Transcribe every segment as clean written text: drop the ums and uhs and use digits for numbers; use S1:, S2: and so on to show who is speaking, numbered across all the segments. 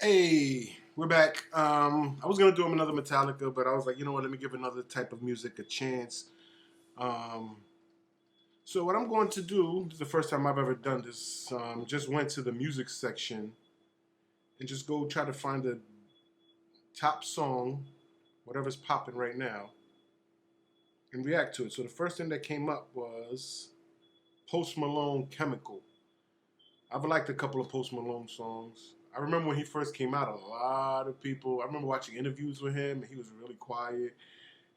S1: Hey, we're back. I was gonna do another Metallica, but I was like, you know what? Let me give another type of music a chance. Um, so what I'm going to do, this is the first time I've ever done this. Just went to the music section and just go try to find the top song, whatever's popping right now, and react to it. So the first thing that came up was Post Malone-Chemical. I've liked a couple of Post Malone songs. I remember when he first came out, a lot of people. I remember watching interviews with him, and he was really quiet.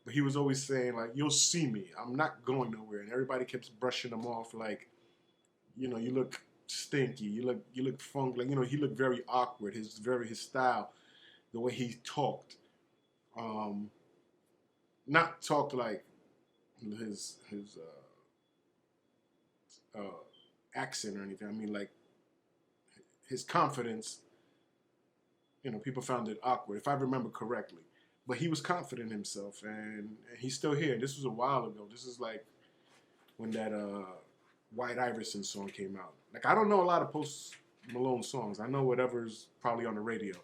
S1: But he was always saying like, "You'll see me. I'm not going nowhere." And everybody kept brushing him off like, you look stinky. You look funky. Like, he looked very awkward. His style, the way he talked, um, not talked like his accent or anything. I mean, like his confidence. People found it awkward, if I remember correctly. But he was confident in himself, and he's still here. This was a while ago. This is like when that White Iverson song came out. Like, I don't know a lot of Post Malone songs. I know whatever's probably on the radio,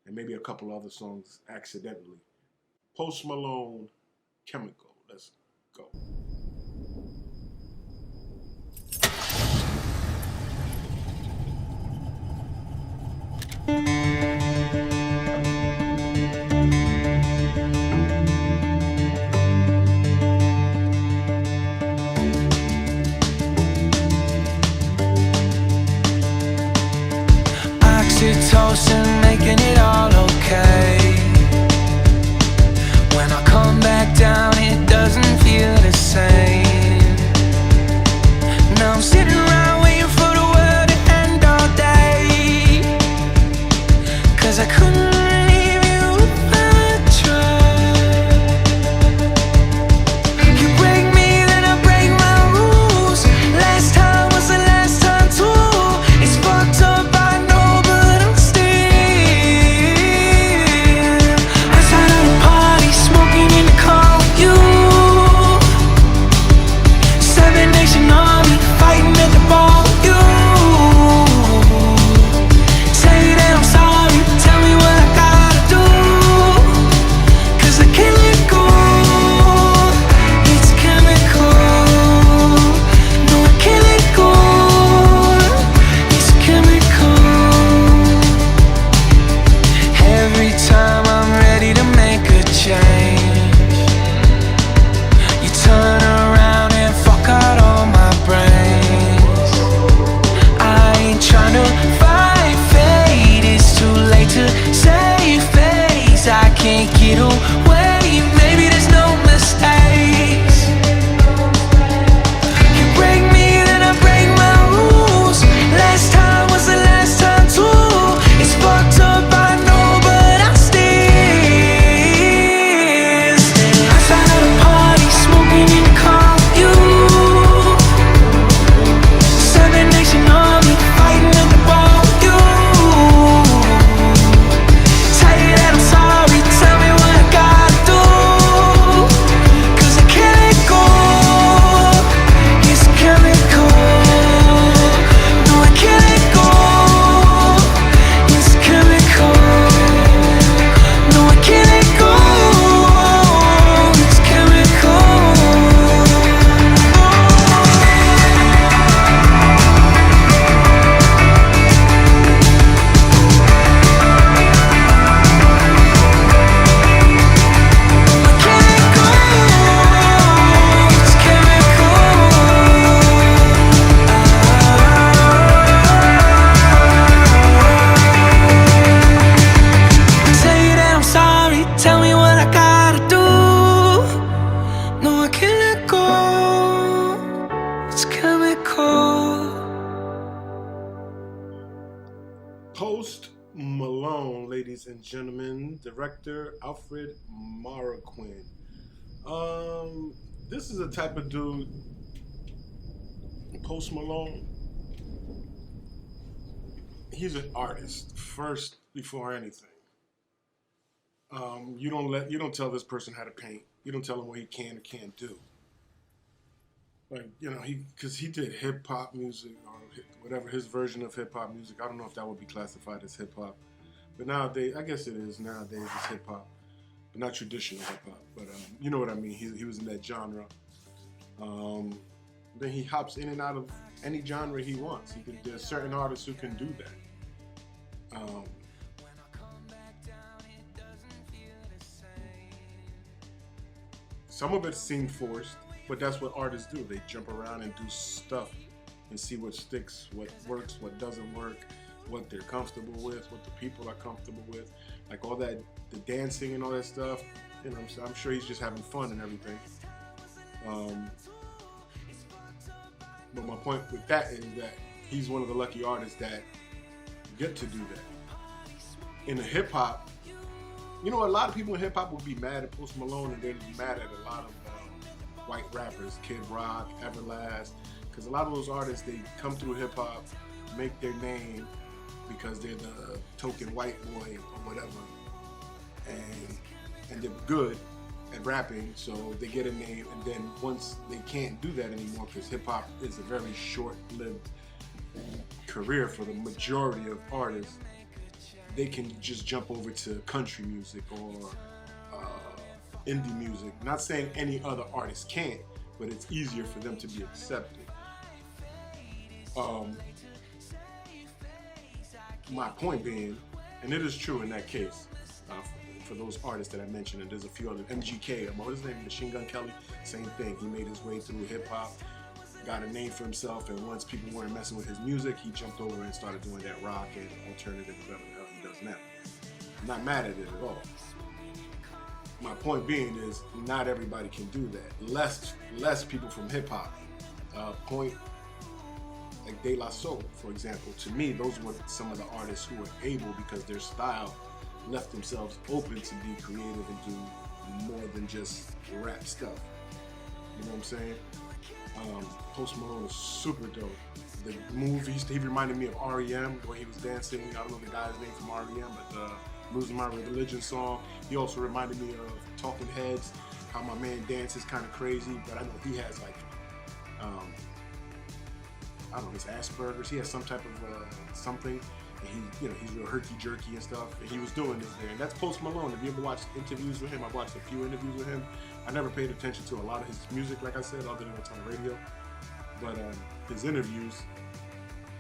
S1: and maybe a couple other songs accidentally. Post Malone, Chemical. Let's go.
S2: Oxytocin making it all okay. When I come back down, it doesn't feel the same. Now I'm sitting around waiting for the world to end all day. 'Cause I couldn't leave you if I tried. You break me, then I break my rules. Last time was the last time too. It's fucked up, I know, but I'm still outside of the party, smoking in the car with you. Seven Nation Army fighting at the bar with you. Say that I'm sorry, tell me what I gotta do. 'Cause I can't let go. It's chemical. No, I can't let go. It's chemical. Every time I'm ready to make a change, you turn around and fuck out all my brains. I ain't tryna fight fate, it's too late to save face. I can't get away, maybe there's no mistakes. You break me, then I break my rules. Last time was the last time too. It's fucked up, I know, but I'm still outside of the party, smoking in the car with you. Seven Nation Army fighting at the bar with you. Tell you that I'm sorry, tell me what I gotta do. 'Cause I can't let go. It's chemical. No, I can't let go. It's chemical. No, I can't let go. It's chemical. Say that I'm sorry, tell me what I gotta do. No, I can't let go. It's chemical.
S1: Post Malone, ladies and gentlemen, director Alfred Maraquin. This is a type of dude, Post Malone. He's an artist first before anything. You don't tell this person how to paint. You don't tell him what he can or can't do. Like, because he did hip hop music or whatever his version of hip hop music. I don't know if that would be classified as hip hop, But nowadays, I guess it is nowadays. It's hip hop, but not traditional hip hop. But you know what I mean. He was in that genre. Um, then he hops in and out of any genre he wants. There's certain artists who can do that. Some of it seemed forced, but that's what artists do. They jump around and do stuff and see what sticks, what works, what doesn't work, what they're comfortable with, what the people are comfortable with, like all that, the dancing and all that stuff. You know, I'm sure he's just having fun and everything. But my point with that is that he's one of the lucky artists that get to do that. In the hip hop, you know, a lot of people in hip hop would be mad at Post Malone, and they'd be mad at a lot of white rappers, Kid Rock, Everlast, because a lot of those artists, they come through hip hop, make their name because they're the token white boy or whatever, and they're good at rapping, so they get a name, and then once they can't do that anymore, because hip hop is a very short-lived career for the majority of artists, they can just jump over to country music or indie music. Not saying any other artist can't, but it's easier for them to be accepted. My point being, and it is true in that case, for those artists that I mentioned, and there's a few others, MGK, what is his name, Machine Gun Kelly, same thing. He made his way through hip hop, got a name for himself, and once people weren't messing with his music, he jumped over and started doing that rock and alternative, whatever the hell he does now. I'm not mad at it at all. My point being is, not everybody can do that. Less people from hip hop. Point like De La Soul, for example. To me, those were some of the artists who were able, because their style left themselves open to be creative and do more than just rap stuff. You know what I'm saying? Post Malone is super dope. The movies, he reminded me of R.E.M., the way he was dancing. I don't know the guy's name from R.E.M., but Losing My Religion song. He also reminded me of Talking Heads, how my man dances kind of crazy, but I know he has like, I don't know, his Asperger's. He has some type of something, and he's real herky-jerky and stuff, and he was doing this there. And that's Post Malone. If you ever watched interviews with him, I've watched a few interviews with him. I never paid attention to a lot of his music, like I said, other than what's on the radio. But his interviews,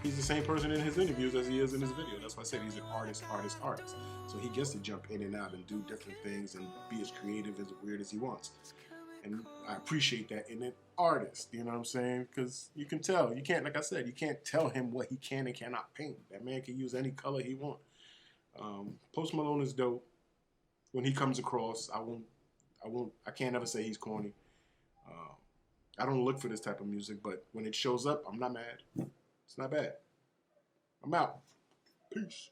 S1: he's the same person in his interviews as he is in his video. That's why I said he's an artist. So he gets to jump in and out and do different things and be as creative, as weird as he wants. And I appreciate that in an artist, you know what I'm saying? Because you can tell. You can't, like I said, you can't tell him what he can and cannot paint. That man can use any color he wants. Post Malone is dope. When he comes across, I can't ever say he's corny. I don't look for this type of music, but when it shows up, I'm not mad. It's not bad. I'm out. Peace.